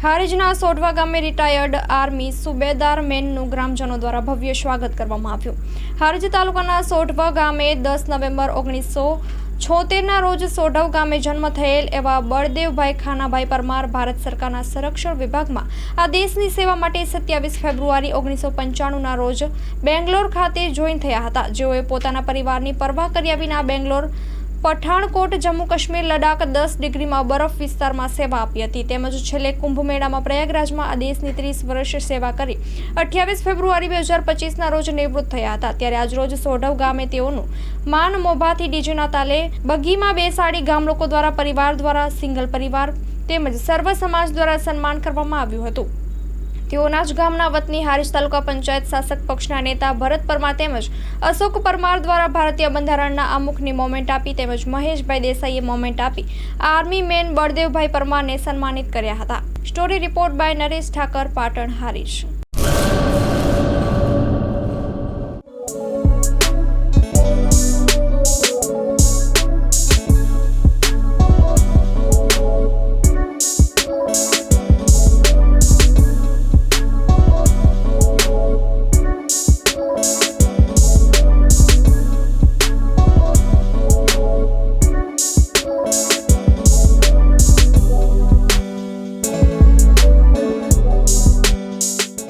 હારીજના સોઢવા ગામે retired army સુબેદાર મેનનું ગ્રામજનો દ્વારા ભવ્ય સ્વાગત કરવામાં આવ્યું। હારીજ તાલુકાના સોઢવા ગામે 10 નવેમ્બર 1976ના રોજ સોઢવ ગામે જન્મ થયેલ એવા બળદેવભાઈ ખાનાભાઈ પરમાર ભારત સરકારના સંરક્ષણ વિભાગમાં આ દેશની સેવા માટે 27 ફેબ્રુઆરી 1995ના રોજ બેંગ્લોર ખાતે જોઈન થયા હતા, જેઓએ પોતાના પરિવારની પરવા કર્યા વિના બેંગ્લોર, પઠાણકોટ, જમ્મુ કાશ્મીર, લડાખ 10 ડિગ્રીમાં બરફ વિસ્તારમાં સેવા આપી હતી। તેમજ છેલ્લે કુંભ મેળામાં પ્રયાગરાજમાં આ દેશની 30 વર્ષ સેવા કરી 28 ફેબ્રુઆરી 2025ના રોજ નિવૃત્ત થયા હતા। ત્યારે આજરોજ સોઢવ ગામે તેઓનું માન મોભાથી ડીજેના તાલે બગીમાં બેસાડી ગામ લોકો દ્વારા, પરિવાર દ્વારા, સિંગલ પરિવાર તેમજ સર્વ સમાજ દ્વારા સન્માન કરવામાં આવ્યું હતું। તેઓના જ ગામના વતની હારીજ તાલુકા પંચાયત શાસક પક્ષના નેતા ભરત પરમાર તેમજ અશોક પરમાર દ્વારા ભારતીય બંધારણના આમુખની મોમેન્ટ આપી તેમજ મહેશભાઈ દેસાઈએ મોમેન્ટ આપી આર્મી મેન બળદેવભાઈ પરમારને સન્માનિત કર્યા હતા। Story report by Naresh Thakar, Patan, Harij.